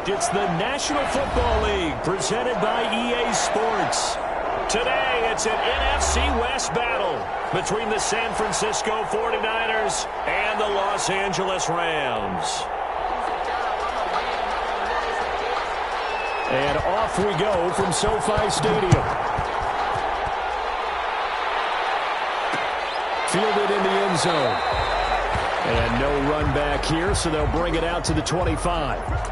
It's the National Football League presented by EA Sports. Today, it's an NFC West battle between the San Francisco 49ers and the Los Angeles Rams. And off we go from SoFi Stadium. Fielded in the end zone. And no run back here, so they'll bring it out to the 25.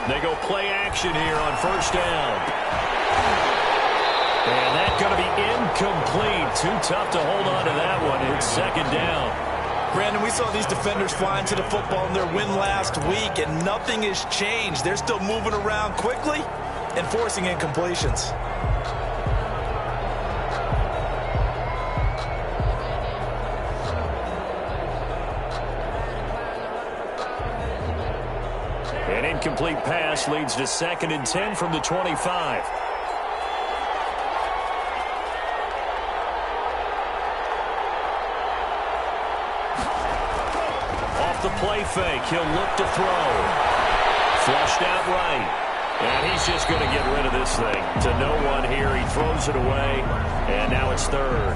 They go play action here on first down. And that's going to be incomplete. Too tough to hold on to that one. It's second down. Brandon, we saw these defenders flying to the football in their win last week, and nothing has changed. They're still moving around quickly and forcing incompletions. An incomplete pass leads to 2nd and 10 from the 25. Off the play fake, he'll look to throw. Flushed out right. And he's just going to get rid of this thing. To no one here, he throws it away, and now it's 3rd.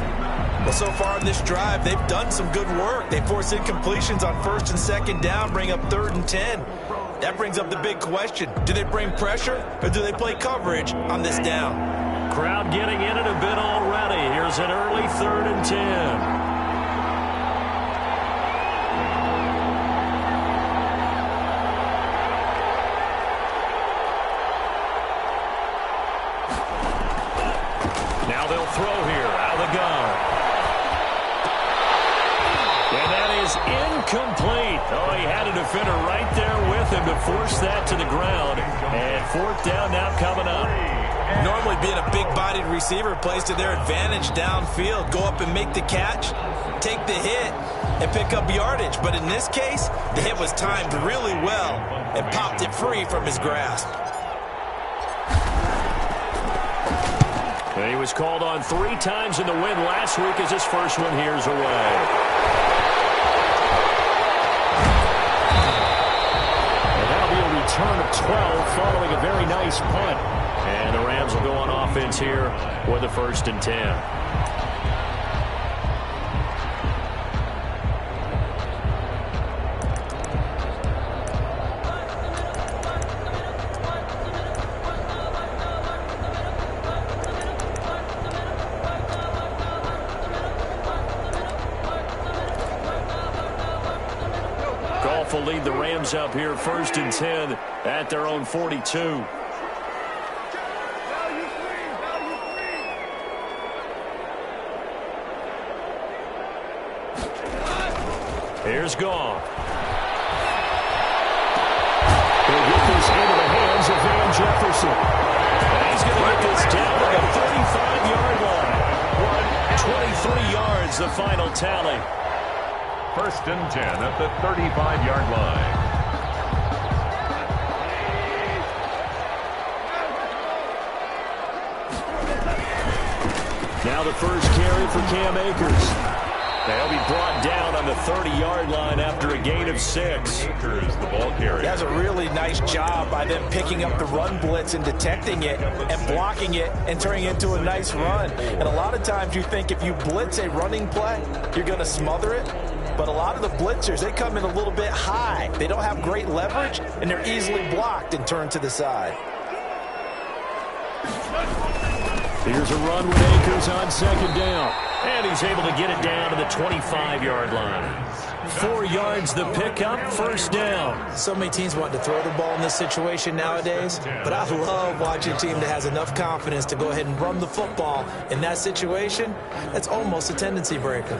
Well, so far in this drive, they've done some good work. They force incompletions on 1st and 2nd down, bring up 3rd and 10. That brings up the big question. Do they bring pressure or do they play coverage on this down? Crowd getting in it a bit already. Here's an early 3rd and 10. Now they'll throw here out of the gun. And that is incomplete. Oh, he had a defender right there with him to force that to the ground. And 4th down now coming up. Normally being a big-bodied receiver plays to their advantage downfield. Go up and make the catch, take the hit, and pick up yardage. But in this case, the hit was timed really well and popped it free from his grasp. He was called on 3 times in the win last week as his first one here's away. Return of 12 following a very nice punt. And the Rams will go on offense here with a 1st and 10. Will lead the Rams up here 1st and 10 at their own 42. Here's Goff. He'll get this into the hands of Van Jefferson. And he's going to get this down to the 35-yard line. 123 yards, the final tally. 1st and 10 at the 35-yard line. Now the first carry for Cam Akers. They'll be brought down on the 30-yard line after a gain of 6. Akers, the ball carrier. He has a really nice job by them picking up the run blitz and detecting it and blocking it and turning it into a nice run. And a lot of times you think if you blitz a running play, you're going to smother it. But a lot of the blitzers, they come in a little bit high. They don't have great leverage, and they're easily blocked and turned to the side. Here's a run with Akers on 2nd down. And he's able to get it down to the 25-yard line. 4 yards the pickup, 1st down. So many teams want to throw the ball in this situation nowadays, but I love watching a team that has enough confidence to go ahead and run the football in that situation. That's almost a tendency breaker.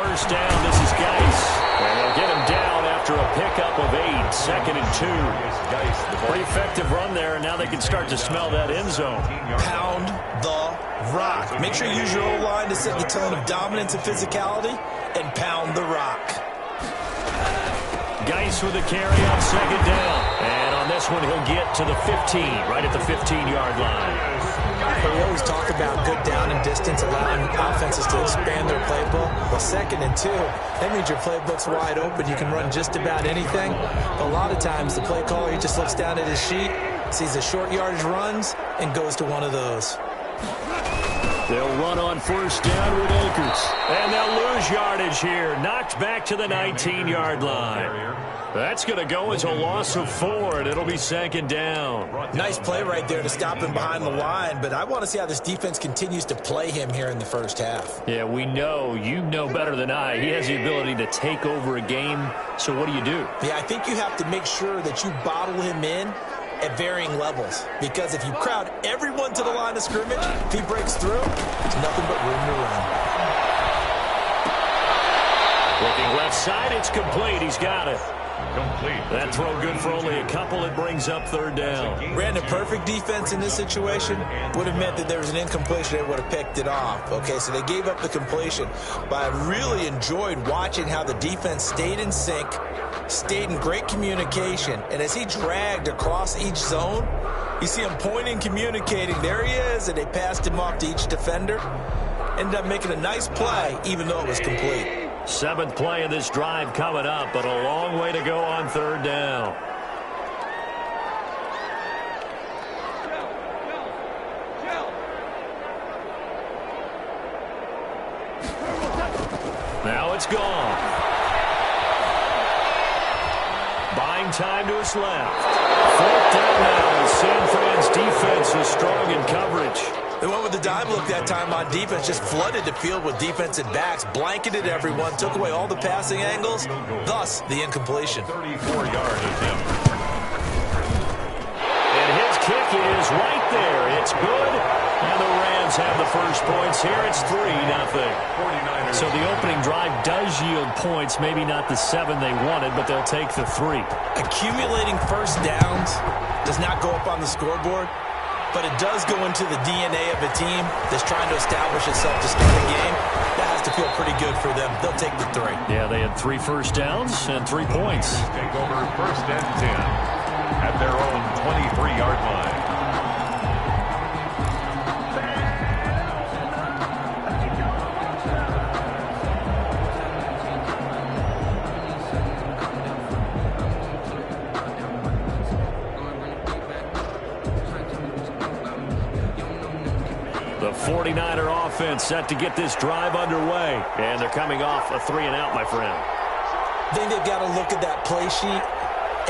first down. This is Geis. And they'll get him down after a pickup of 8. 2nd and 2. Pretty effective run there, and now they can start to smell that end zone. Pound the rock. Make sure you use your O-line to set the tone of dominance and physicality, and pound the rock. Geis with a carry on 2nd down. And on this one, he'll get to the 15, right at the 15-yard line. We always talk about good down and distance, allowing offenses to expand their playbook. Well, 2nd and 2, that means your playbook's wide open. You can run just about anything. But a lot of times, the play caller, he just looks down at his sheet, sees the short yardage runs, and goes to one of those. They'll run on first down with Akers. And they'll lose yardage here. Knocked back to the 19-yard line. That's going to go as a loss of 4, and it'll be 2nd down. Nice play right there to stop him behind the line, but I want to see how this defense continues to play him here in the first half. Yeah, we know. You know better than I. He has the ability to take over a game, so what do you do? Yeah, I think you have to make sure that you bottle him in at varying levels, because if you crowd everyone to the line of scrimmage, if he breaks through, there's nothing but room to run. Looking left side, it's complete. He's got it. Complete. That throw good for only a couple. It brings up 3rd down. Ran a perfect defense in this situation. Would have meant that there was an incompletion. They would have picked it off. Okay, so they gave up the completion. But I really enjoyed watching how the defense stayed in sync, stayed in great communication. And as he dragged across each zone, you see him pointing, communicating. There he is, and they passed him off to each defender. Ended up making a nice play, even though it was complete. 7th play of this drive coming up, but a long way to go on 3rd down. Now it's gone. Buying time to his left. 4th down now. San Fran's defense is strong in coverage. They went with the dime look that time on defense, just flooded the field with defensive backs, blanketed everyone, took away all the passing angles, thus the incompletion. 34-yard attempt. And his kick is right there. It's good. And the Rams have the first points here. It's 3-0. So the opening drive does yield points, maybe not the 7 they wanted, but they'll take the 3. Accumulating first downs does not go up on the scoreboard, but it does go into the DNA of a team that's trying to establish itself to start a game. That has to feel pretty good for them. They'll take the 3. Yeah, they had 3 first downs and 3 points. Take over 1st and 10 at their own 23-yard line. The 49er offense set to get this drive underway. And they're coming off a 3-and-out, my friend. I think they've got to look at that play sheet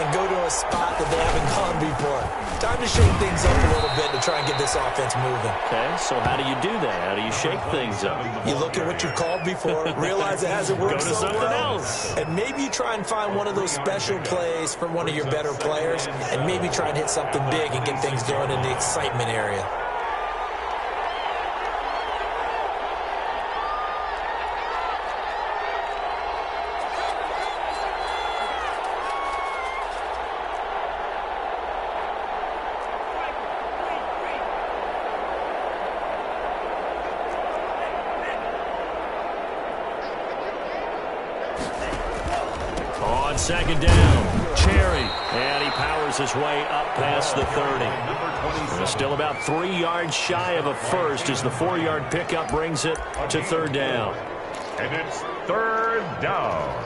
and go to a spot that they haven't gone before. Time to shake things up a little bit to try and get this offense moving. Okay, so how do you do that? How do you shake things up? You look at what you called before, realize it hasn't worked Go to so something well, else. and maybe you try and find one of those special plays from one of your better players, and maybe try and hit something big and get things going in the excitement area. On 2nd down, Cherry. And he powers his way up past the 30. They're still about 3 yards shy of a first as the 4-yard pickup brings it to 3rd down. And it's 3rd down.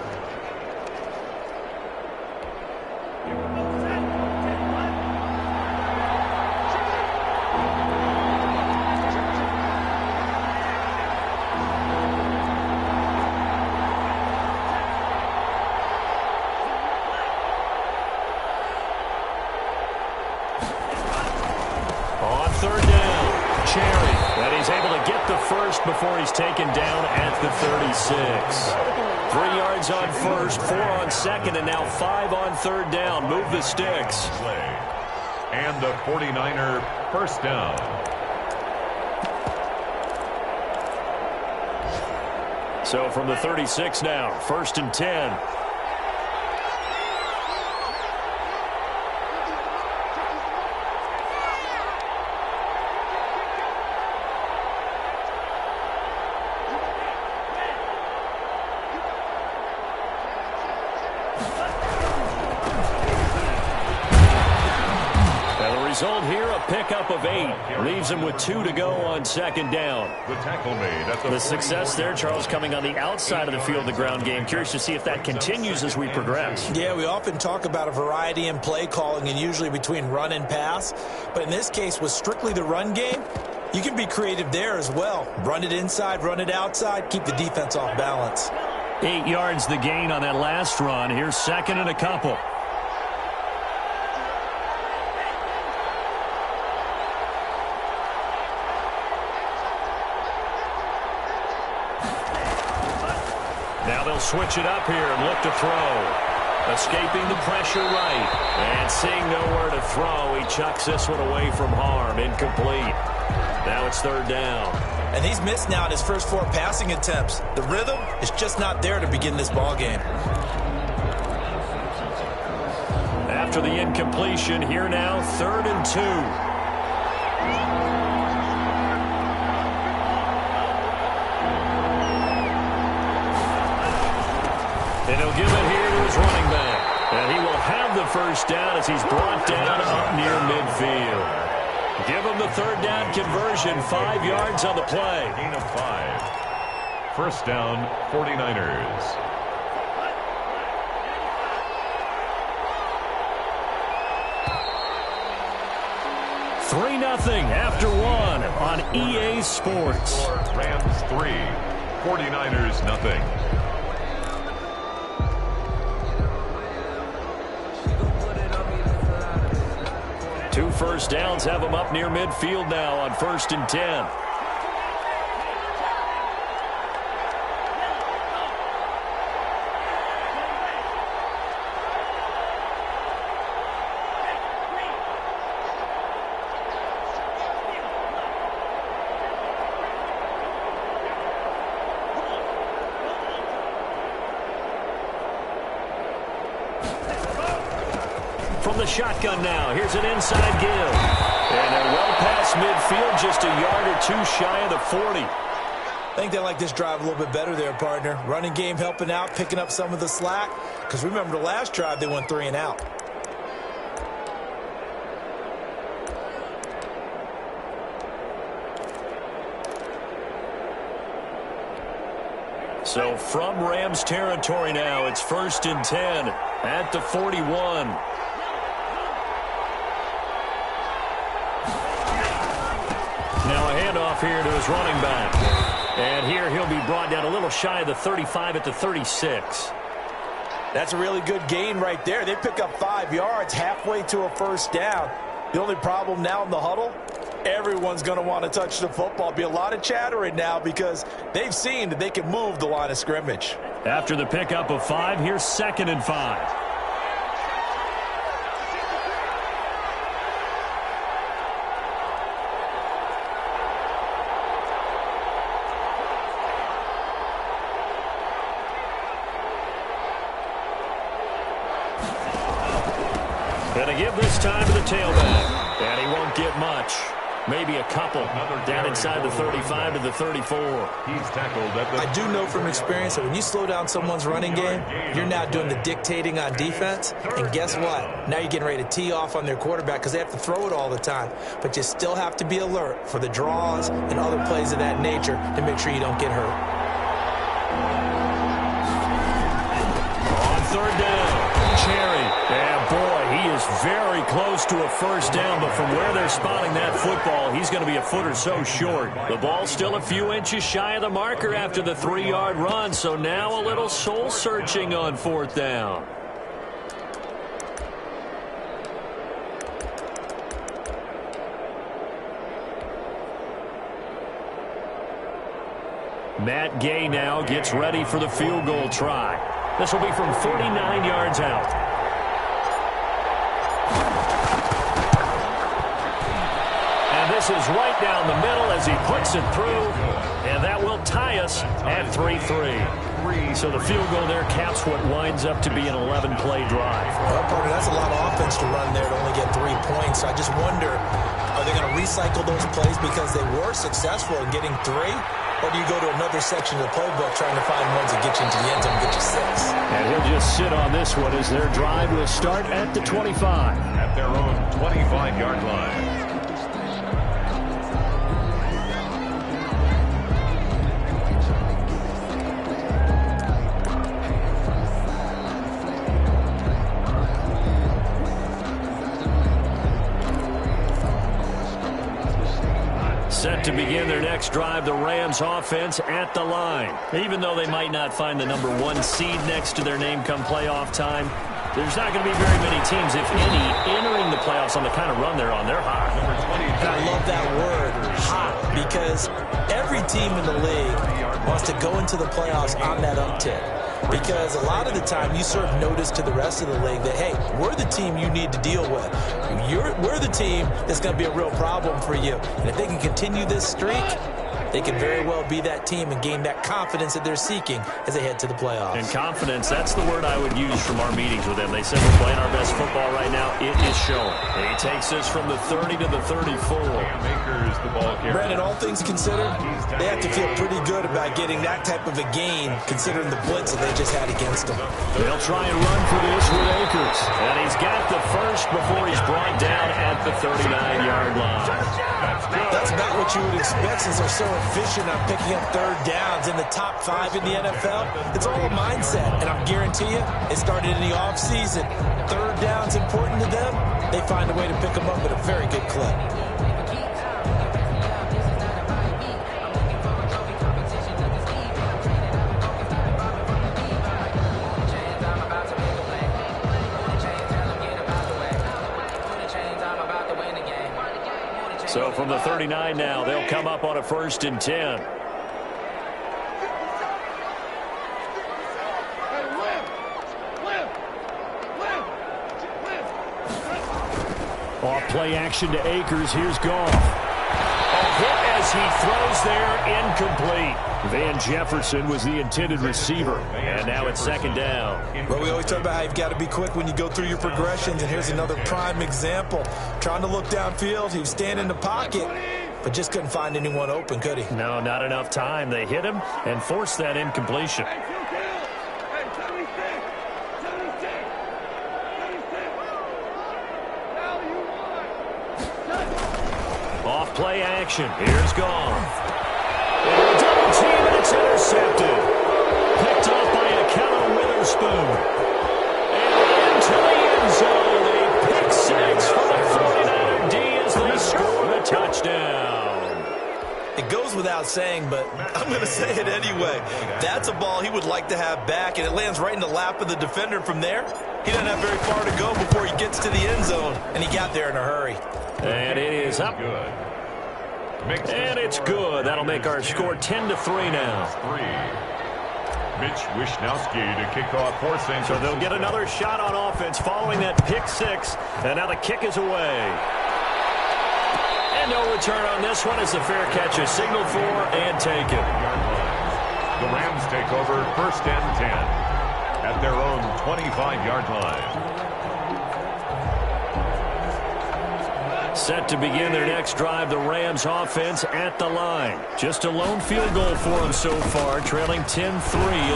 On 3rd down, Cherry. And he's able to get the first before he's taken down at the 36. 3 yards on first, 4 on 2nd, and now 5 on 3rd down. Move the sticks. And the 49er first down. So from the 36 now, 1st and 10. Result here, a pickup of 8. Leaves him with 2 to go on 2nd down. The tackle made at the success there, Charles, coming on the outside of the field, the ground game. Curious to see if that continues as we progress. Yeah, we often talk about a variety in play calling and usually between run and pass. But in this case, with strictly the run game, you can be creative there as well. Run it inside, run it outside, keep the defense off balance. 8 yards the gain on that last run. Here's 2nd and a couple. Now they'll switch it up here and look to throw. Escaping the pressure right. And seeing nowhere to throw, he chucks this one away from harm. Incomplete. Now it's 3rd down. And he's missed now in his first 4 passing attempts. The rhythm is just not there to begin this ball game. After the incompletion, here now, 3rd and 2. And he'll give it here to his running back. And he will have the 1st down as he's brought down up near midfield. Give him the 3rd down conversion, 5 yards on the play. Gain of 5. 1st down, 49ers. Three 0 after 1 on EA Sports. Rams 3, 49ers nothing. 2 1st downs have him up near midfield now on 1st and 10. From the shotgun now, here's an inside give. And they're well past midfield, just a yard or 2 shy of the 40. I think they like this drive a little bit better there, partner. Running game helping out, picking up some of the slack. Because remember the last drive, they went 3 and out. So from Rams territory now, it's 1st and 10 at the 41. Now a handoff here to his running back. And here he'll be brought down a little shy of the 35 at the 36. That's a really good gain right there. They pick up 5 yards halfway to a 1st down. The only problem now in the huddle, everyone's going to want to touch the football. Be a lot of chattering now because they've seen that they can move the line of scrimmage. After the pickup of 5, here's 2nd and 5. Gonna give this time to the tailback. And he won't get much. Maybe a couple. Down inside the 35 to the 34. He's tackled at the... I do know from experience that when you slow down someone's running game, you're now doing the dictating on defense. And guess what? Now you're getting ready to tee off on their quarterback because they have to throw it all the time. But you still have to be alert for the draws and other plays of that nature to make sure you don't get hurt. On 3rd down, Cherry. And boy, he is very close to a 1st down, but from where they're spotting that football, he's going to be a foot or so short. The ball's still a few inches shy of the marker after the 3-yard run, so now a little soul-searching on 4th down. Matt Gay now gets ready for the field goal try. This will be from 49 yards out. This is right down the middle as he puts it through. And that will tie us at 3-3. So the field goal there caps what winds up to be an 11-play drive. Well, partner, that's a lot of offense to run there to only get 3 points. So I just wonder, are they going to recycle those plays because they were successful in getting 3? Or do you go to another section of the playbook trying to find ones that get you into the end zone and get you 6? And he'll just sit on this one as their drive will start at the 25. At their own 25-yard line. Set to begin their next drive, the Rams offense at the line. Even though they might not find the number 1 seed next to their name come playoff time, there's not going to be very many teams, if any, entering the playoffs on the kind of run they're on. They're hot. I love that word, hot, because every team in the league wants to go into the playoffs on that uptick. Because a lot of the time you serve notice to the rest of the league that, hey, we're the team you need to deal with. We're the team that's going to be a real problem for you. And if they can continue this streak, they can very well be that team and gain that confidence that they're seeking as they head to the playoffs. And confidence, that's the word I would use from our meetings with them. They said we're playing our best football right now. It is showing. And he takes us from the 30 to the 34. Makers the ball carrier. Brandon, all things considered, they have to feel pretty good about getting that type of a gain considering the blitz that they just had against them. They'll try and run for this with Akers. And he's got the first before he's brought down at the 39-yard line. That's about what you would expect since they're so efficient on picking up 3rd downs in the top 5 in the NFL. It's all a mindset, and I guarantee you, it started in the offseason. 3rd down's important to them. They find a way to pick them up at a very good clip. So from the 39 now, they'll come up on a 1st and 10. Off play action to Akers. Here's Goff. A hit as he throws there, incomplete. Van Jefferson was the intended receiver. And now it's 2nd down. Well, we always talk about how you've got to be quick when you go through your progressions, and here's another prime example. Trying to look downfield, he was standing in the pocket, but just couldn't find anyone open, could he? No, not enough time. They hit him and forced that incompletion. Off play action. Here's Goff. Double team, and it's intercepted. Picked off by Akello Witherspoon. And into the end zone. A pick 6 for the 49er D as they score the touchdown. It goes without saying, but I'm going to say it anyway. That's a ball he would like to have back, and it lands right in the lap of the defender from there. He doesn't have very far to go before he gets to the end zone, and he got there in a hurry. And it is up. Good. And it's good. That'll make our score 10-3 now. Mitch Wishnowski to kick off for St. Francisco. So they'll get another shot on offense following that pick 6. And now the kick is away. And no return on this one as the fair catch is signaled for and taken. The Rams take over 1st and 10 at their own 25-yard line. Set to begin their next drive, the Rams offense at the line. Just a lone field goal for them so far, trailing 10-3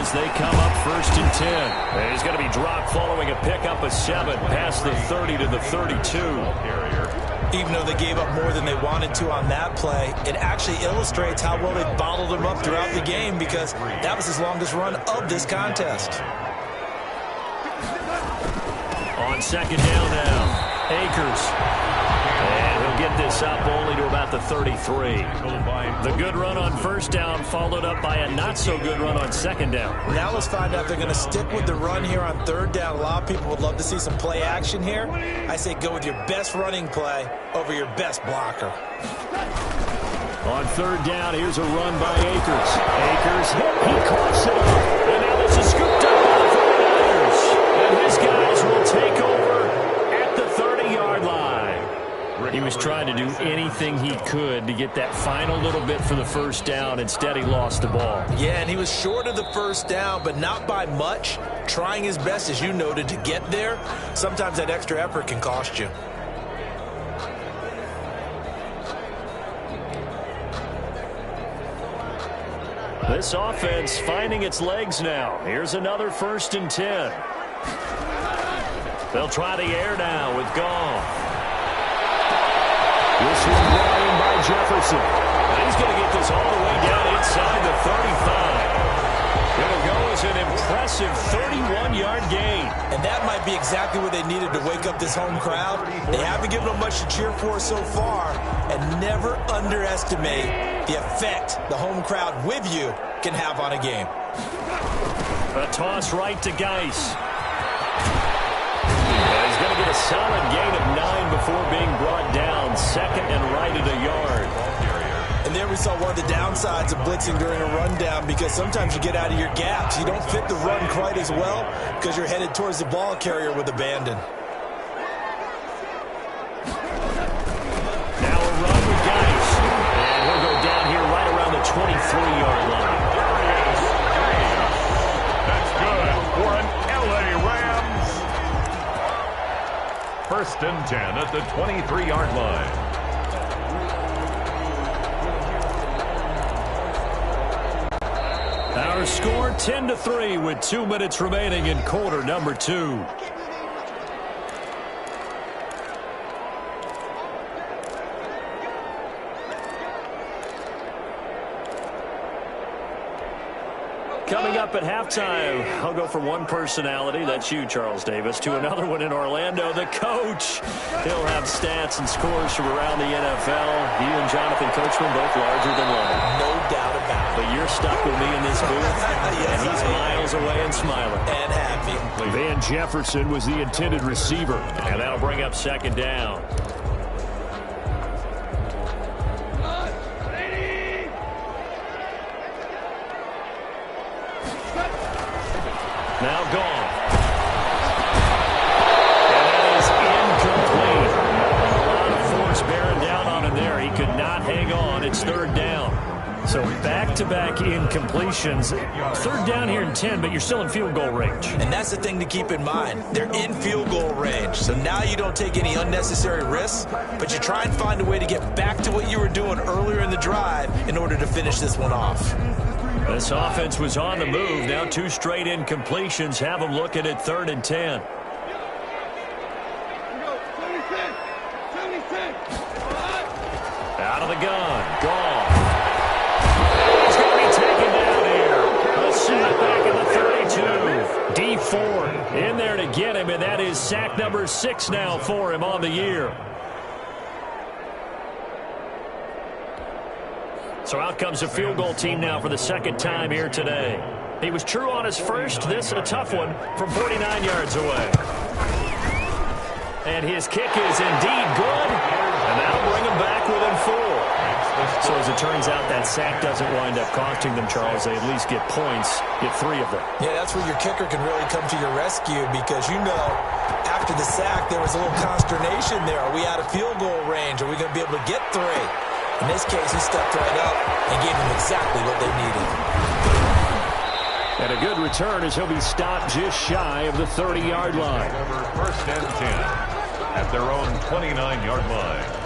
as they come up 1st and 10. And he's going to be dropped following a pickup of 7 past the 30 to the 32. Even though they gave up more than they wanted to on that play, it actually illustrates how well they bottled them up throughout the game because that was his longest run of this contest. On 2nd down now, Akers. And he'll get this up only to about the 33. The good run on 1st down followed up by a not-so-good run on 2nd down. Now let's find out if they're going to stick with the run here on 3rd down. A lot of people would love to see some play action here. I say go with your best running play over your best blocker. On 3rd down, here's a run by Akers. Akers, he coughs it up. And now this is scooped up by the 49ers. And his guys will take over at the 30-yard line. He was trying to do anything anything he could to get that final little bit for the first down. Instead, he lost the ball. Yeah, and he was short of the first down, but not by much. Trying his best, as you noted, to get there. Sometimes that extra effort can cost you. This offense finding its legs now. Here's another 1st and 10. They'll try the air now with Goff. This one brought in by Jefferson. And he's going to get this all the way down inside the 35. It'll go as an impressive 31-yard gain. And that might be exactly what they needed to wake up this home crowd. They haven't given them much to cheer for so far. And never underestimate the effect the home crowd with you can have on a game. A toss right to Geis. He's going to get a solid gain of 9 before being brought down. 2nd and right at a yard. And there we saw one of the downsides of blitzing during a rundown, because sometimes you get out of your gaps. You don't fit the run quite as well because you're headed towards the ball carrier with abandon. Now a run with Geis. And he'll go down here right around the 23-yard line. That's good for an LA Rams. 1st and 10 at the 23-yard line. Our score 10-3 with 2 minutes remaining in quarter number 2. Coming up at halftime, I'll go from one personality, that's you, Charles Davis, to another one in Orlando, the coach. He'll have stats and scores from around the NFL. You and Jonathan Coachman both larger than life. No doubt about it. But you're stuck with me in this booth, yes, and he's miles away and smiling. And happy. Van Jefferson was the intended receiver, and that'll bring up 2nd down. Now gone. And that is incomplete. A lot of force bearing down on him there. He could not hang on. It's 3rd down. So back-to-back incompletions. 3rd down here in 10, but you're still in field goal range. And that's the thing to keep in mind. They're in field goal range. So now you don't take any unnecessary risks, but you try and find a way to get back to what you were doing earlier in the drive in order to finish this one off. This offense was on the move. Now 2 straight incompletions have them looking at 3rd and 10. Out of the gun. Gone. He's going to be taken down here. A sack back at the 32. D Ford in there to get him, and that is sack number 6 now for him on the year. So out comes the field goal team now for the 2nd time here today. He was true on his first. This a tough one from 49 yards away. And his kick is indeed good. And that'll bring him back within 4. So as it turns out, that sack doesn't wind up costing them, Charles. They at least get points, get 3 of them. Yeah, that's where your kicker can really come to your rescue, because you know after the sack there was a little consternation there. Are we out of field goal range? Are we going to be able to get 3? In this case, he stepped right up and gave them exactly what they needed. And a good return as he'll be stopped just shy of the 30-yard line. 1st and 10 at their own 29-yard line.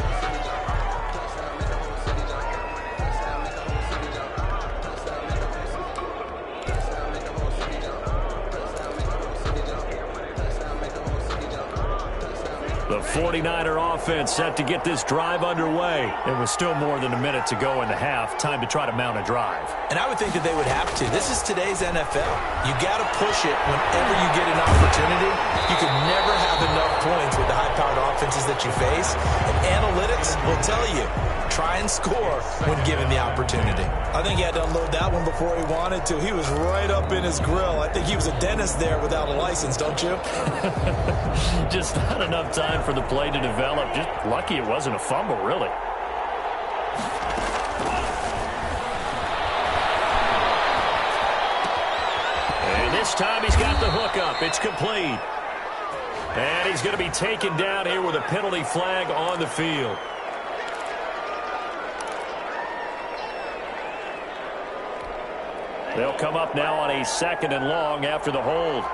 The 49er offense set to get this drive underway. It was still more than a minute to go in the half. Time to try to mount a drive. And I would think that they would have to. This is today's NFL. You got to push it whenever you get an opportunity. You can never have enough points with the high-powered offenses that you face. And analytics will tell you, try and score when given the opportunity. I think he had to unload that one before he wanted to. He was right up in his grill. I think he was a dentist there without a license, don't you? Just not enough time for the play to develop. Just lucky it wasn't a fumble, really. And this time he's got the hook up. It's complete. And he's going to be taken down here with a penalty flag on the field. They'll come up now on a 2nd and long after the hold.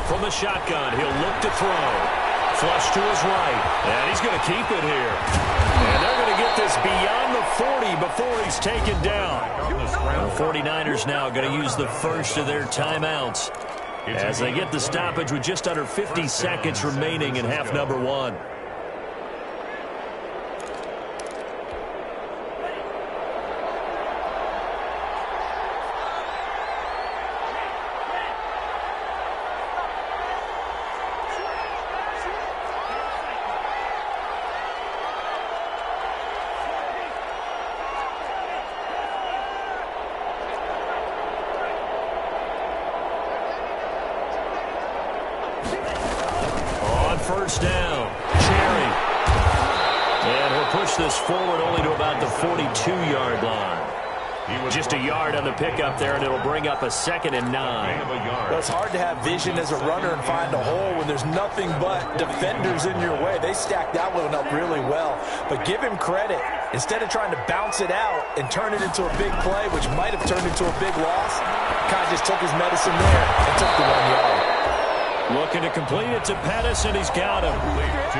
From the shotgun, he'll look to throw. Flush to his right, and he's going to keep it here. And they're going to get this beyond the 40 before he's taken down. The 49ers now going to use the first of their timeouts as they get the stoppage with just under 50 seconds remaining in half number 1. First down, Cherry. And he'll push this forward only to about the 42-yard line. Just a yard on the pickup there, and it'll bring up a 2nd and 9. Well, it's hard to have vision as a runner and find a hole when there's nothing but defenders in your way. They stacked that one up really well. But give him credit. Instead of trying to bounce it out and turn it into a big play, which might have turned into a big loss, kind of just took his medicine there and took the 1 yard. Looking to complete it to Pettis, and he's got him.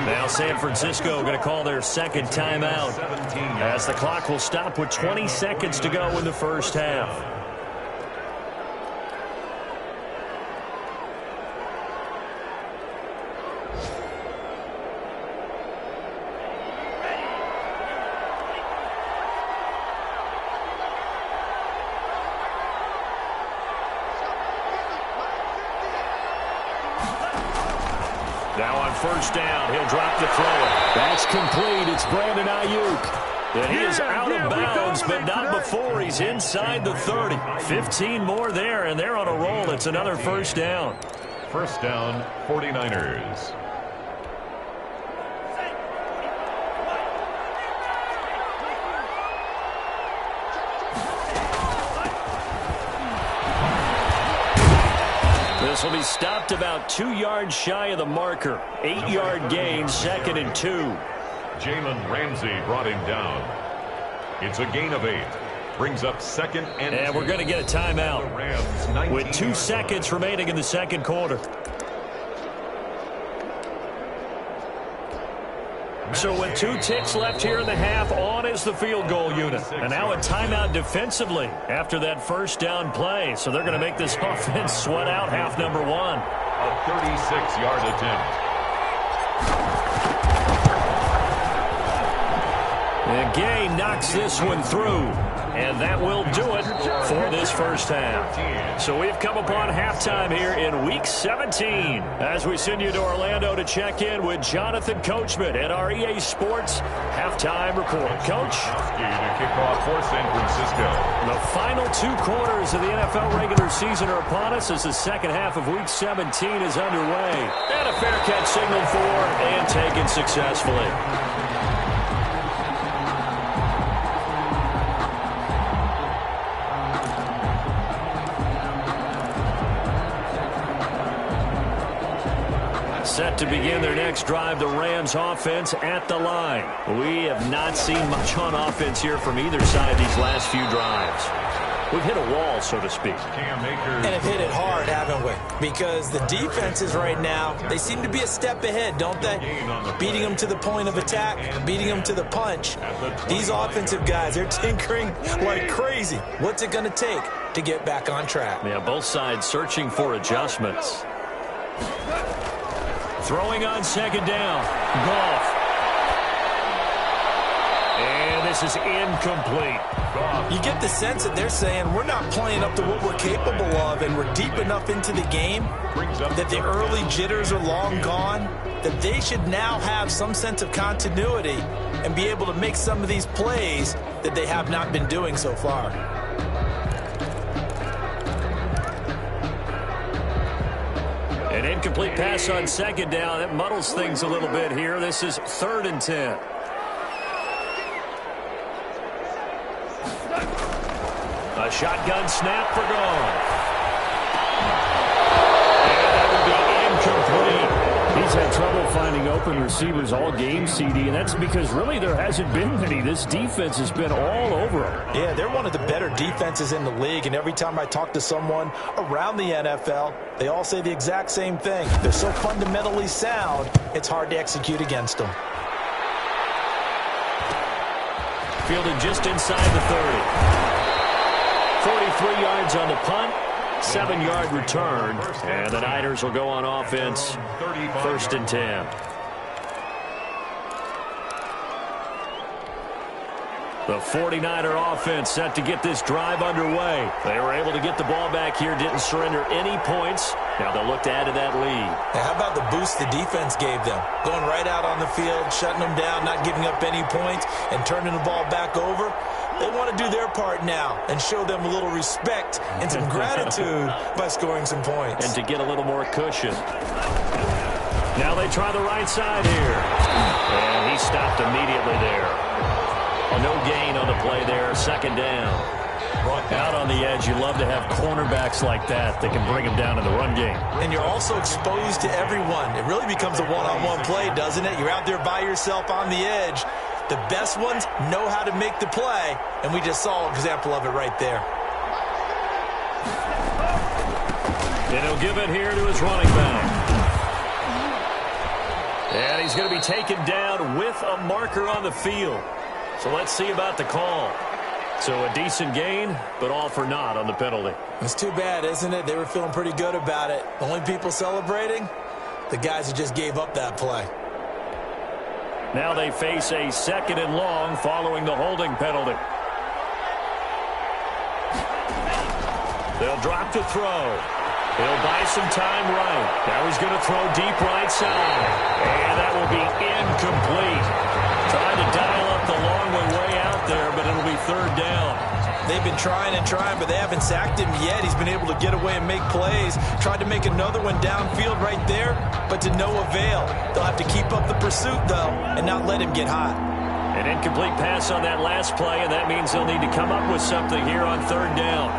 Now San Francisco going to call their 2nd timeout as the clock will stop with 20 seconds to go in the first half. Now on first down, he'll drop the throw. That's complete. It's Brandon Ayuk. And he is out of bounds, but not before he's inside the 30. 15 more there, and they're on a roll. It's another first down. First down, 49ers. This will be stopped about 2 yards shy of the marker. 8-yard gain, 2nd and 2. Jalen Ramsey brought him down. It's a gain of 8. Brings up 2nd and 2. And we're going to get a timeout with 2 seconds remaining in the second quarter. So with 2 ticks left here in the half, on is the field goal unit. And now a timeout defensively after that first down play. So they're going to make this offense sweat out half number 1. A 36-yard attempt. And Gay knocks this one through. And that will do it for this first half. So we've come upon halftime here in Week 17 as we send you to Orlando to check in with Jonathan Coachman at our EA Sports Halftime Report. Coach? To kick off for San Francisco. The final 2 quarters of the NFL regular season are upon us as the second half of Week 17 is underway. And a fair catch signaled for and taken successfully. Set to begin their next drive, the Rams offense at the line. We have not seen much on offense here from either side these last few drives. We've hit a wall, so to speak. And have hit it hard, haven't we? Because the defenses right now, they seem to be a step ahead, don't they? Beating them to the point of attack, beating them to the punch. These offensive guys, they're tinkering like crazy. What's it going to take to get back on track? Yeah, both sides searching for adjustments. Throwing on second down. Goff. And this is incomplete. You get the sense that they're saying we're not playing up to what we're capable of, and we're deep enough into the game that the early jitters are long gone, that they should now have some sense of continuity and be able to make some of these plays that they have not been doing so far. An incomplete pass on second down. That muddles things a little bit here. This is 3rd and 10. A shotgun snap for Goff. finding open receivers all game, CD, and that's because really there hasn't been many. This defense has been all over them. Yeah, they're one of the better defenses in the league, and every time I talk to someone around the NFL, they all say the exact same thing. They're so fundamentally sound, it's hard to execute against them. Fielded just inside the 30. 43 yards on the punt. 7-yard return, and the Niners will go on offense, 1st and 10. The 49er offense set to get this drive underway. They were able to get the ball back here, didn't surrender any points. Now they'll look to add to that lead. Now, how about the boost the defense gave them? Going right out on the field, shutting them down, not giving up any points, and turning the ball back over. They want to do their part now and show them a little respect and some gratitude by scoring some points. And to get a little more cushion. Now they try the right side here. And he stopped immediately there. No gain on the play there, 2nd down. Out on the edge, you love to have cornerbacks like that can bring them down in the run game. And you're also exposed to everyone. It really becomes a one-on-one play, doesn't it? You're out there by yourself on the edge. The best ones know how to make the play, and we just saw an example of it right there. And he'll give it here to his running back. And he's going to be taken down with a marker on the field. So let's see about the call. So a decent gain, but all for naught on the penalty. It's too bad, isn't it? They were feeling pretty good about it. The only people celebrating, the guys who just gave up that play. Now they face a 2nd and long following the holding penalty. They'll drop to throw. He'll buy some time right. Now he's going to throw deep right side. And that will be incomplete. Trying to dial up the long way out there, but it'll be 3rd down. They've been trying and trying, but they haven't sacked him yet. He's been able to get away and make plays. Tried to make another one downfield right there, but to no avail. They'll have to keep up the pursuit, though, and not let him get hot. An incomplete pass on that last play, and that means they'll need to come up with something here on 3rd down.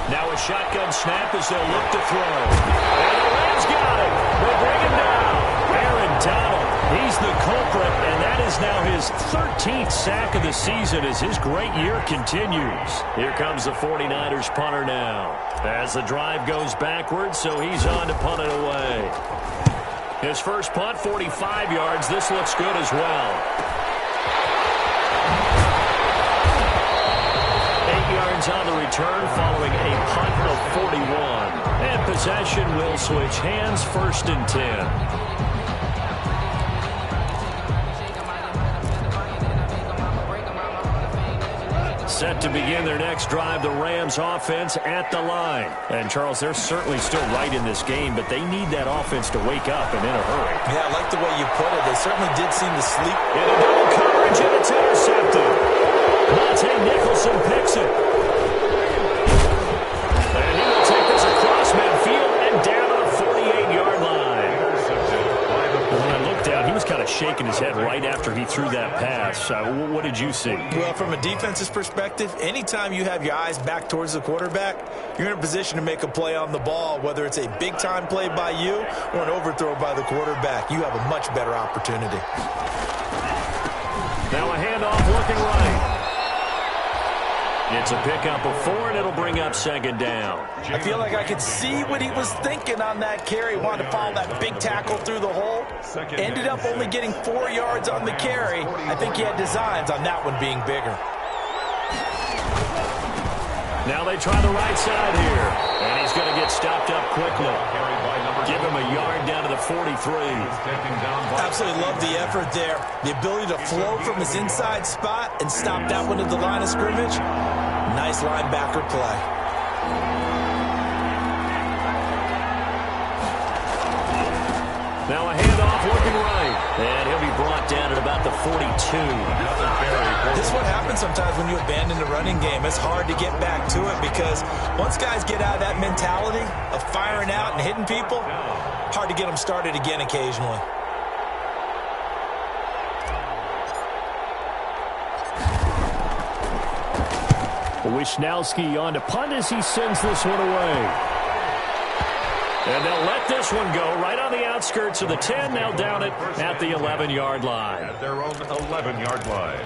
Now a shotgun snap as they'll look to throw. And the Rams got it. They bring him down. Aaron Donald, he's the culprit, and that is now his 13th sack of the season as his great year continues. Here comes the 49ers punter now. As the drive goes backwards, so he's on to punt it away. His first punt, 45 yards. This looks good as well. 8 yards on the return following a punt of 41. And possession will switch hands, 1st and 10. Set to begin their next drive, the Rams offense at the line. And, Charles, they're certainly still right in this game, but they need that offense to wake up and in a hurry. Yeah, I like the way you put it. They certainly did seem to sleep. In a double coverage, and it's intercepted. Monte Nicholson picks it. And he will take this across midfield and down on the 48-yard line. When I looked down, he was kind of shaking his head right after he threw that pass. What did you see? Well, from a defense's perspective, anytime you have your eyes back towards the quarterback, you're in a position to make a play on the ball, whether it's a big-time play by you or an overthrow by the quarterback. You have a much better opportunity. Now a handoff looking right. It's a pickup of 4, and it'll bring up 2nd down. I feel like I could see what he was thinking on that carry. Wanted to follow that big tackle through the hole. Ended up only getting 4 yards on the carry. I think he had designs on that one being bigger. Now they try the right side here. And he's going to get stopped up quickly. Give him a yard down to the 43. Absolutely love the effort there. The ability to flow from his inside spot and stop that one at the line of scrimmage. Nice linebacker play. Now a handoff looking right. And he'll be brought down at about the 42. This is what happens sometimes when you abandon the running game. It's hard to get back to it because once guys get out of that mentality of firing out and hitting people, hard to get them started again occasionally. Wisnowski on to punt as he sends this one away. And they'll let this one go right on the outskirts of the 10. Now down it at the 11-yard line. At their own 11-yard line.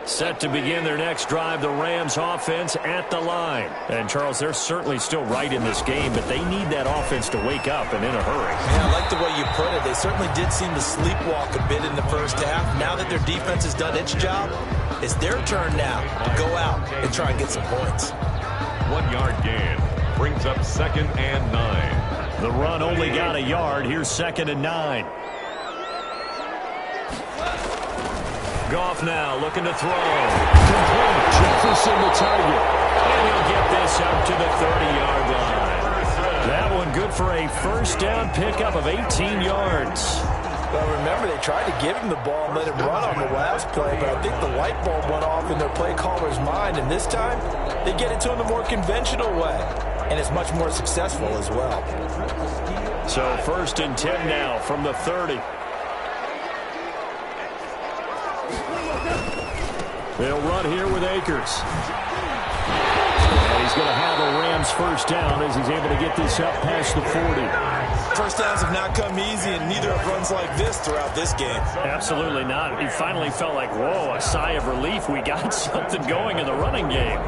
Set to begin their next drive, the Rams offense at the line. And, Charles, they're certainly still right in this game, but they need that offense to wake up and in a hurry. Yeah, I like the way you put it. They certainly did seem to sleepwalk a bit in the first half. Now that their defense has done its job, it's their turn now to go out and try and get some points. 1-yard gain brings up 2nd and 9. The run only got a yard. Here's 2nd and 9. Goff now looking to throw. Complete. Jefferson the target. And he'll get this out to the 30-yard line. That one good for a first down pickup of 18 yards. Well, remember, they tried to give him the ball and let him run on the last play, but I think the light bulb went off in their play caller's mind, and this time they get it to him the more conventional way, and it's much more successful as well. So 1st and 10 now from the 30. They'll run here with Akers. And he's going to have a Rams first down as he's able to get this up past the 40. First downs have not come easy, and neither have runs like this throughout this game. Absolutely not. He finally felt like, whoa, a sigh of relief. We got something going in the running game.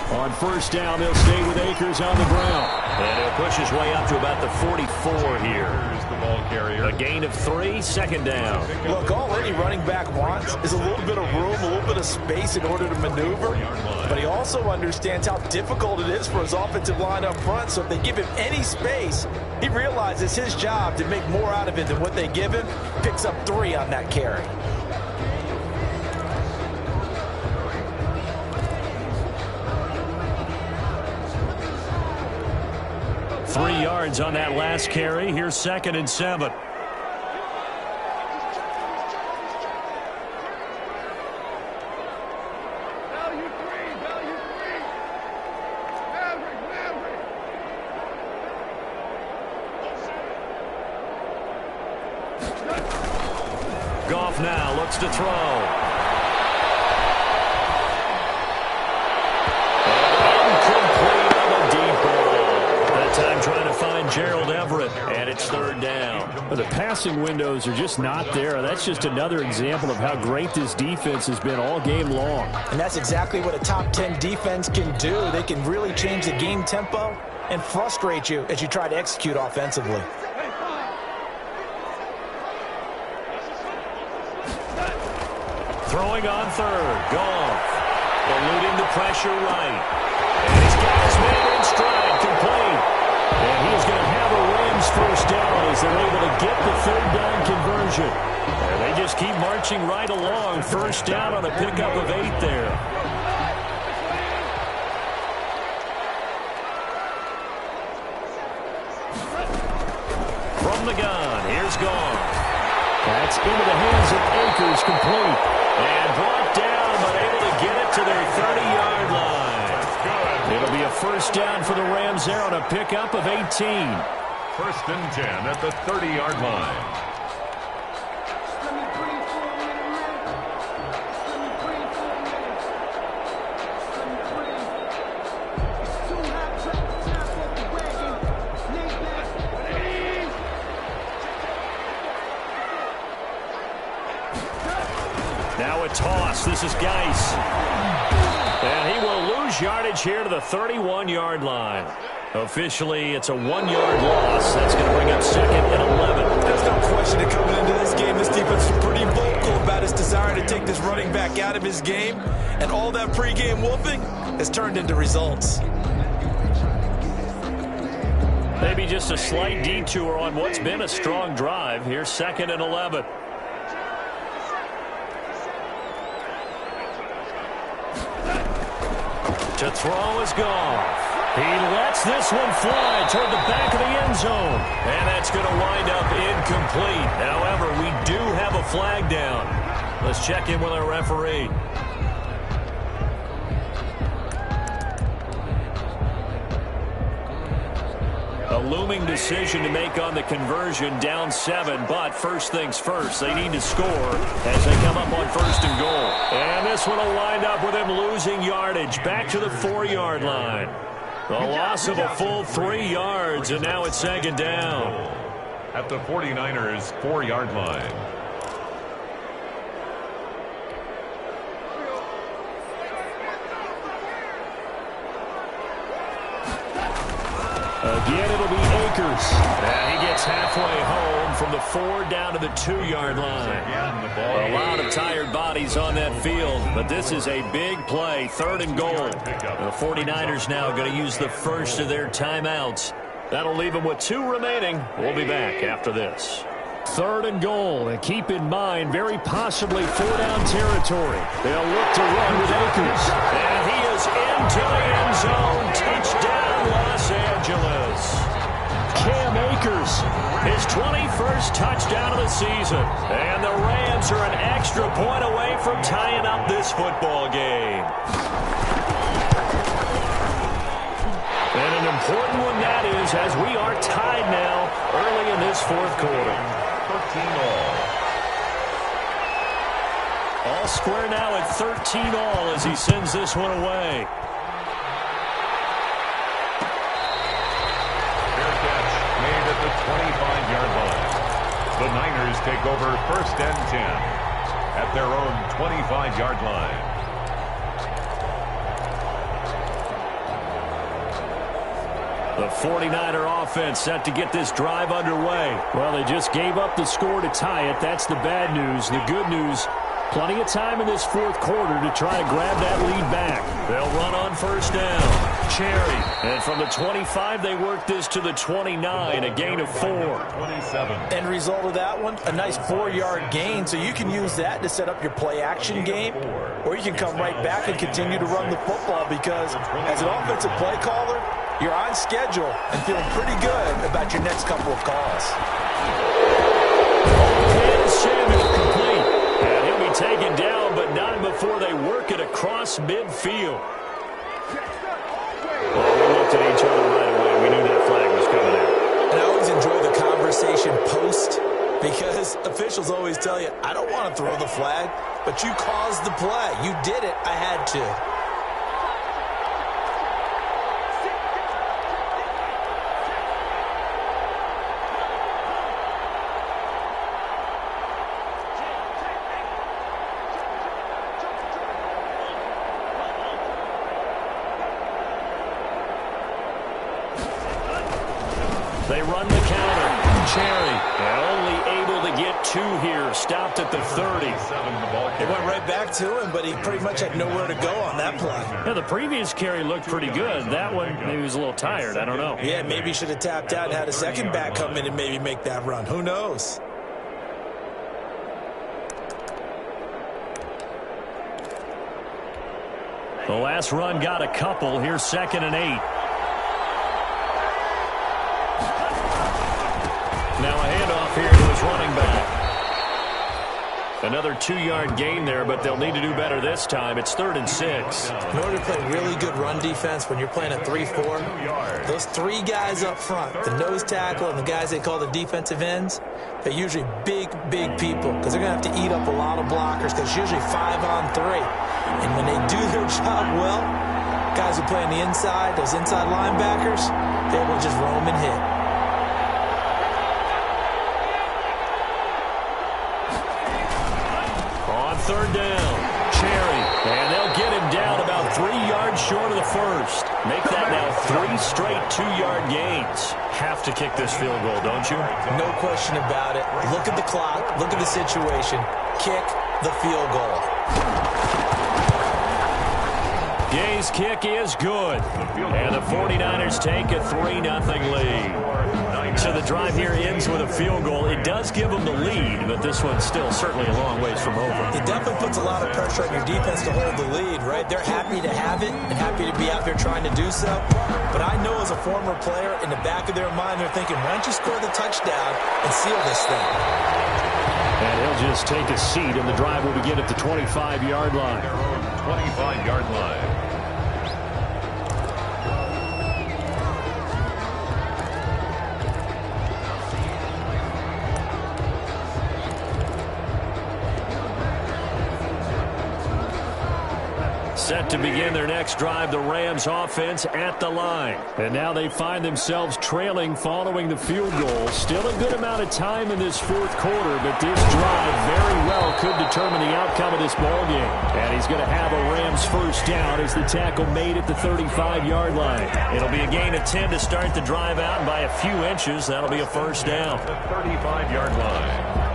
On first down, they'll stay with Akers on the ground. And he'll push his way up to about the 44 here. Here's the ball carrier. A gain of 3, 2nd down. Look, all any running back wants is a little bit of room, a little bit of space in order to maneuver. But he also understands how difficult it is for his offensive line up front. So if they give him any space, he realizes his job to make more out of it than what they give him. Picks up 3 on that carry. Three yards on that last carry. Here's 2nd and 7. Goff now looks to throw. Time trying to find Gerald Everett, and it's 3rd down. But the passing windows are just not there. That's just another example of how great this defense has been all game long. And that's exactly what a top 10 defense can do. They can really change the game tempo and frustrate you as you try to execute offensively. Throwing on 3rd. Goff eluding the pressure right. And he's got his man in stride, complete. And he's going to have a Rams first down as they're able to get the 3rd down conversion. And they just keep marching right along. First down on a pickup of 8 there. From the gun, here's Goff. That's into the hands of Akers, complete. And brought down, but able to get it to their 30-yard line. It'll be a first down for the Rams there on a pickup of 18. 1st and 10 at the 30-yard line. Now a toss. This is Geis. And he will lose yardage here to the 31-yard line. Officially, it's a 1-yard loss. That's going to bring up 2nd and 11. There's no question that coming into this game, this defense is pretty vocal about his desire to take this running back out of his game. And all that pregame wolfing has turned into results. Maybe just a slight detour on what's been a strong drive. Here's 2nd and 11. To throw is Goff. He lets this one fly toward the back of the end zone. And that's going to wind up incomplete. However, we do have a flag down. Let's check in with our referee. looming decision to make on the conversion, down 7. But first things first, they need to score as they come up on 1st and goal. And this one will wind up with him losing yardage back to the 4-yard line. The loss of a full 3 yards, and now it's 2nd down. At the 49ers' 4-yard line. Again, it'll be Akers. And he gets halfway home from the 4 down to the 2-yard line. A lot of tired bodies on that field, but this is a big play, 3rd and goal. The 49ers now going to use the first of their timeouts. That'll leave them with 2 remaining. We'll be back after this. 3rd and goal, and keep in mind, very possibly 4-down territory. They'll look to run with Akers. And he is into the end zone. Touchdown, Los Angeles. Cam Akers, his 21st touchdown of the season. And the Rams are an extra point away from tying up this football game. And an important one that is, as we are tied now early in this 4th quarter. 13 all. All square now at 13 all as he sends this one away. Fair catch made at the 25-yard line. The Niners take over 1st and 10 at their own 25-yard line. The 49er offense set to get this drive underway. Well, they just gave up the score to tie it. That's the bad news. The good news, plenty of time in this 4th quarter to try to grab that lead back. They'll run on 1st down. Cherry. And from the 25, they work this to the 29, a gain of 4. 27. End result of that one, a nice 4-yard gain, so you can use that to set up your play-action game, or you can come right back and continue to run the football because as an offensive play caller, you're on schedule and feeling pretty good about your next couple of calls. And Samuel complete. And he'll be taken down, but not before they work it across midfield. Well, we looked at each other right away. We knew that flag was coming out. And I always enjoy the conversation post because officials always tell you, I don't want to throw the flag, but you caused the play. You did it. I had to. They run the counter. Cherry only able to get 2 here. Stopped at the 30. It went right back to him, but he pretty much had nowhere to go on that play. Yeah, the previous carry looked pretty good. That one, maybe he was a little tired. I don't know. Yeah, maybe he should have tapped out and had a second back come in and maybe make that run. Who knows? The last run got a couple. Here's 2nd and 8. Now a handoff here to his running back. Another 2-yard gain there, but they'll need to do better this time. It's 3rd and 6. In order to play really good run defense when you're playing a 3-4, those 3 guys up front, the nose tackle and the guys they call the defensive ends, they're usually big, big people because they're going to have to eat up a lot of blockers because it's usually 5 on 3. And when they do their job well, guys who play on the inside, those inside linebackers, they will just roam and hit. On 3rd down, Cherry, and they'll get him down about 3 yards short of the first. Make that now 3 straight 2-yard gains. Have to kick this field goal, don't you? No question about it. Look at the clock. Look at the situation. Kick the field goal. Gay's kick is good. And the 49ers take a 3-0 lead. So the drive here ends with a field goal. It does give them the lead, but this one's still certainly a long ways from over. It definitely puts a lot of pressure on your defense to hold the lead, right? They're happy to have it and happy to be out there trying to do so. But I know as a former player, in the back of their mind, they're thinking, why don't you score the touchdown and seal this thing? And he'll just take a seat, and the drive will begin at the 25-yard line. 25-yard line. Set to begin their next drive, the Rams offense at the line. And now they find themselves trailing following the field goal. Still a good amount of time in this fourth quarter, but this drive very well could determine the outcome of this ballgame. And he's going to have a Rams first down as the tackle made at the 35-yard line. It'll be a gain of 10 to start the drive out, and by a few inches, that'll be a first down. The 35-yard line.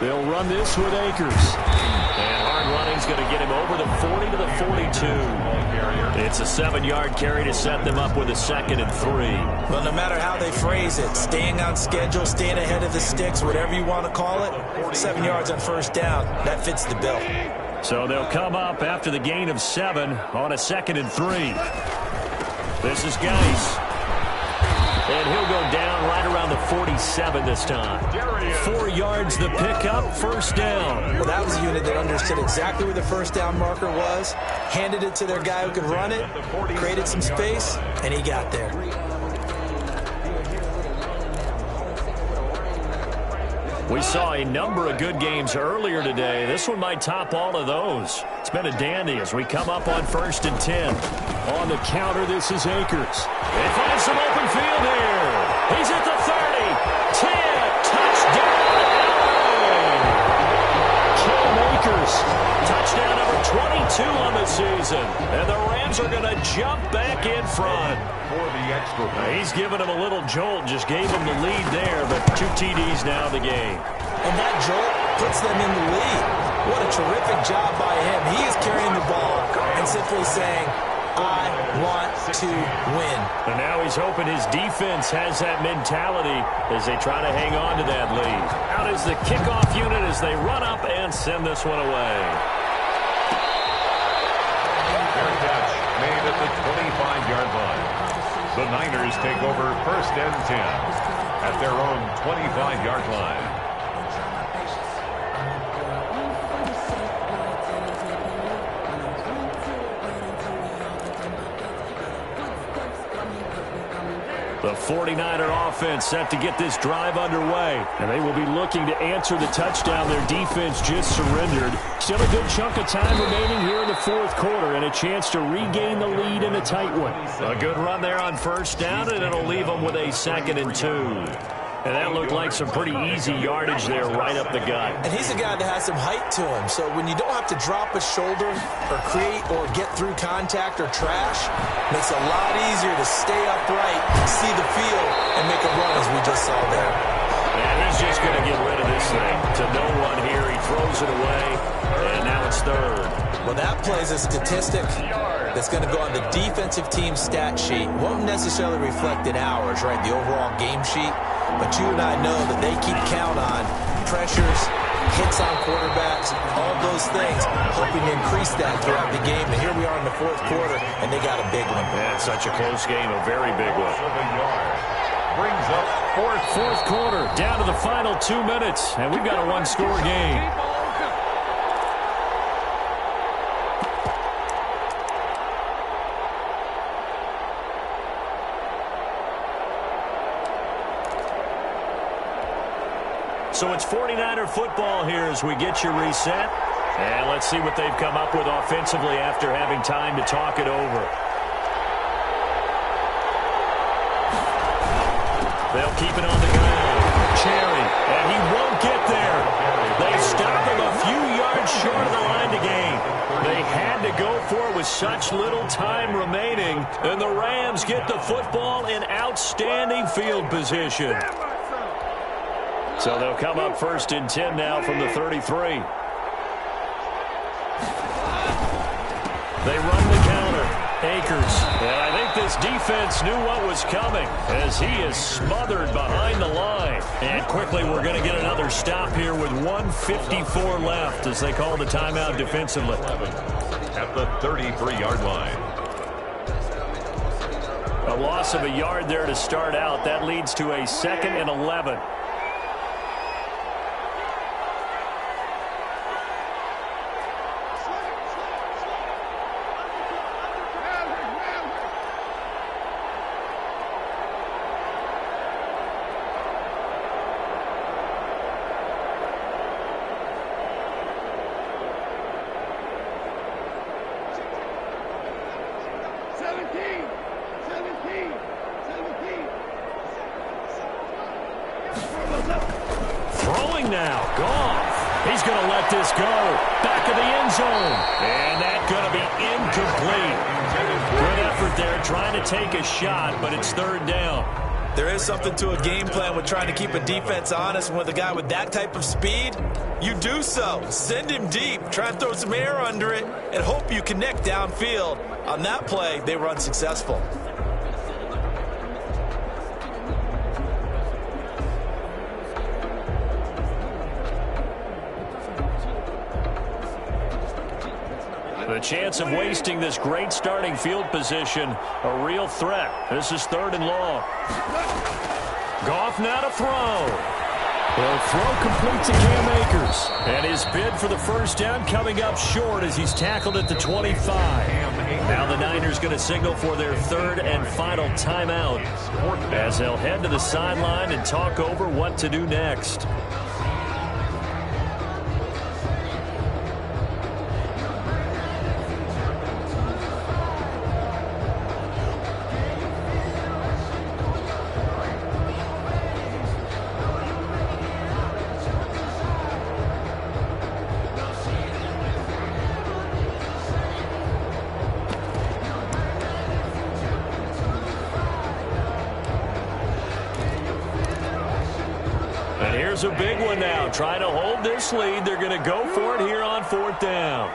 They'll run this with Akers. And hard running's going to get him over the 40 to the 42. It's a 7-yard carry to set them up with a 2nd and 3. Well, no matter how they phrase it, staying on schedule, staying ahead of the sticks, whatever you want to call it, 7 yards on first down, that fits the bill. So they'll come up after the gain of 7 on a 2nd and 3. This is Geis. And he'll go down right around the 47 this time. 4 yards the pickup, first down. Well, that was a unit that understood exactly where the first down marker was, handed it to their guy who could run it, created some space, and he got there. We saw a number of good games earlier today. This one might top all of those. It's been a dandy as we come up on 1st and 10. On the counter, this is Akers. They find some open field here. He's at the 30, 10, touchdown. Cam Akers, touchdown number 22 on the season. And the Rams are going to jump back in front. For the extra point. He's giving him a little jolt, just gave him the lead there, but 2 TDs now in the game. And that jolt puts them in the lead. What a terrific job by him. He is carrying the ball and simply saying, I want to win. And now he's hoping his defense has that mentality as they try to hang on to that lead. Out is the kickoff unit as they run up and send this one away. Fair catch made at the 25-yard line. The Niners take over 1st and 10 at their own 25-yard line. The 49er offense set to get this drive underway. And they will be looking to answer the touchdown their defense just surrendered. Still a good chunk of time remaining here in the fourth quarter and a chance to regain the lead in a tight one. A good run there on first down, and it'll leave them with a 2nd and 2. And that looked like some pretty easy yardage there right up the gut. And he's a guy that has some height to him. So when you don't have to drop a shoulder or create or get through contact or trash, makes it a lot easier to stay upright, see the field, and make a run as we just saw there. And he's just going to get rid of this thing to no one here. He throws it away, and now it's 3rd. Well, that plays a statistic that's going to go on the defensive team stat sheet. Won't necessarily reflect in ours, right, the overall game sheet. But you and I know that they keep count on pressures, hits on quarterbacks, all those things, hoping to increase that throughout the game. And here we are in the fourth quarter, and they got a big one. Yeah, such a close game, a very big one. Brings up fourth quarter, down to the final 2 minutes, and we've got a one-score game. So it's 49er football here as we get you reset. And let's see what they've come up with offensively after having time to talk it over. They'll keep it on the ground. Cherry, and he won't get there. They stop him a few yards short of the line to gain. They had to go for it with such little time remaining. And the Rams get the football in outstanding field position. So they'll come up 1st and 10 now from the 33. They run the counter. Akers. And I think this defense knew what was coming as he is smothered behind the line. And quickly we're going to get another stop here with 1:54 left as they call the timeout defensively. At the 33-yard line. A loss of a yard there to start out. That leads to a 2nd and 11. Goff. He's going to let this go. Back of the end zone. And that's going to be incomplete. Good effort there trying to take a shot, but it's third down. There is something to a game plan with trying to keep a defense honest. With a guy with that type of speed, you do so. Send him deep. Try and throw some air under it and hope you connect downfield. On that play, they were unsuccessful. The chance of wasting this great starting field position, a real threat. This is third and long. Goff now to throw. The throw complete to Cam Akers. And his bid for the first down coming up short as he's tackled at the 25. Now the Niners going to signal for their third and final timeout as they'll head to the sideline and talk over what to do next. Here's a big one now. Trying to hold this lead. They're going to go for it here on fourth down.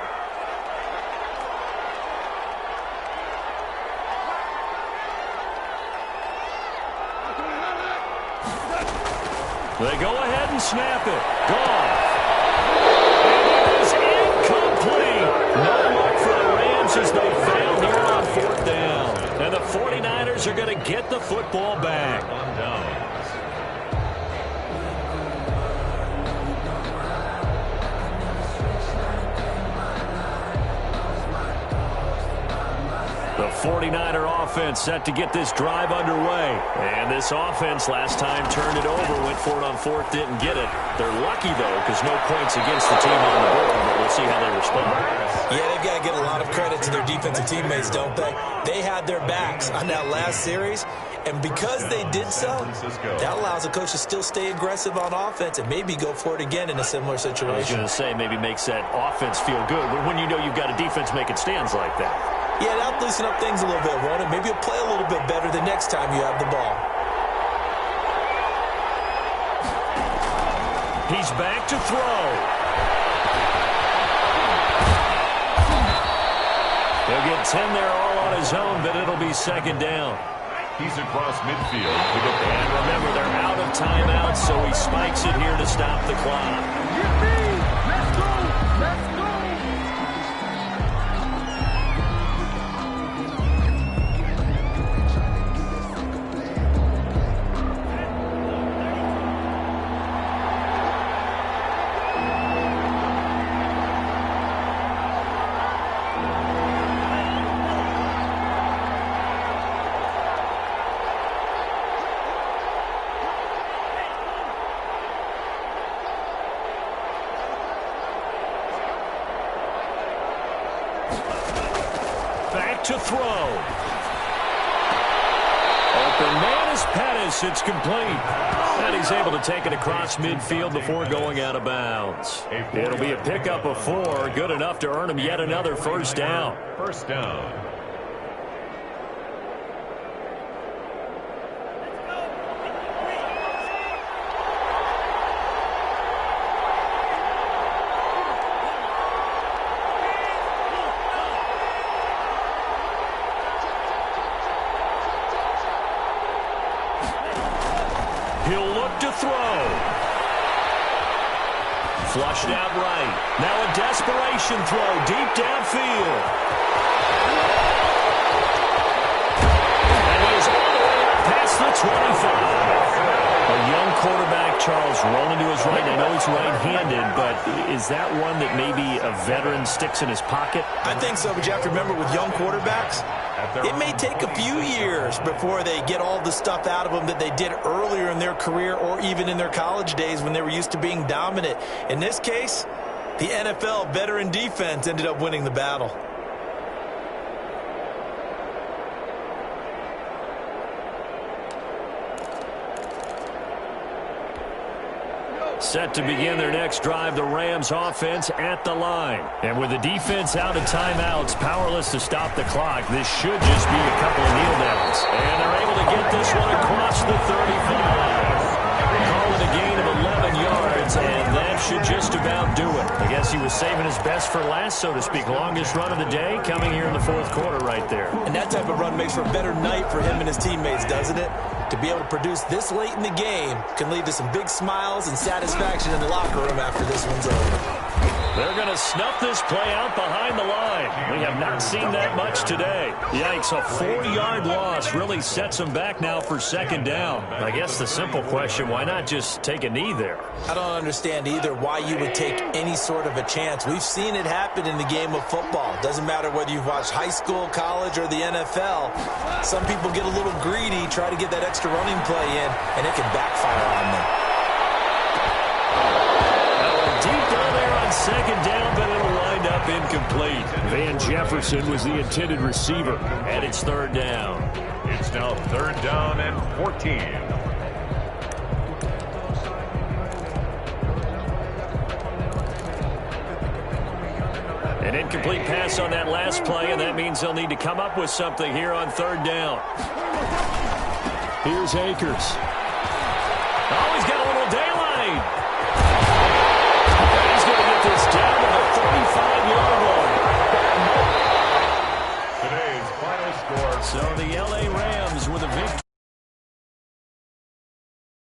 They go ahead and snap it. Goff. And it is incomplete. No luck for the Rams as they fail here on fourth down. And the 49ers are going to get the football back. On down. The 49er offense set to get this drive underway. And this offense last time turned it over, went for it on fourth, didn't get it. They're lucky, though, because no points against the team on the board, but we'll see how they respond. Yeah, they've got to give a lot of credit to their defensive teammates, don't they? They had their backs on that last series, and because they did so, that allows the coach to still stay aggressive on offense and maybe go for it again in a similar situation. I was going to say maybe makes that offense feel good, but when you know you've got a defense making stands like that. Yeah, that'll loosen up things a little bit, won't it? Maybe you'll play a little bit better the next time you have the ball. He's back to throw. He'll get 10 there all on his own, but it'll be second down. He's across midfield. And remember, they're out of timeouts, so he spikes it here to stop the clock. Let's go! Let's go! To throw. Open man is Pettis. It's complete. And he's able to take it across midfield before going out of bounds. It'll be a pickup of 4. Good enough to earn him yet another first down. First down. He'll look to throw. Flushed out right. Now a desperation throw deep downfield. And he is all the way up past the 25. A young quarterback, Charles, rolling to his right. I know he's right-handed, but is that one that maybe a veteran sticks in his pocket? I think so, but you have to remember with young quarterbacks, it may take a few years before they get all the stuff out of them that they did earlier in their career or even in their college days when they were used to being dominant. In this case, the NFL veteran defense ended up winning the battle. Set to begin their next drive, the Rams offense at the line. And with the defense out of timeouts, powerless to stop the clock, this should just be a couple of kneel downs. And they're able to get this one across the 35. Call it a gain of 11 yards, and that should just about do it. I guess he was saving his best for last, so to speak. Longest run of the day coming here in the fourth quarter right there. And that type of run makes for a better night for him and his teammates, doesn't it? To be able to produce this late in the game can lead to some big smiles and satisfaction in the locker room after this one's over. They're going to snuff this play out behind the line. We have not seen that much today. Yikes, a 4-yard loss really sets them back now for second down. I guess the simple question, why not just take a knee there? I don't understand either why you would take any sort of a chance. We've seen it happen in the game of football. Doesn't matter whether you've watched high school, college, or the NFL. Some people get a little greedy, try to get that extra running play in, and it can backfire on them. Deep down there on second down, but it'll wind up incomplete. Van Jefferson was the intended receiver, and it's third down. It's now third down and 14. An incomplete pass on that last play, and that means they'll need to come up with something here on third down. Here's Akers. Oh, he's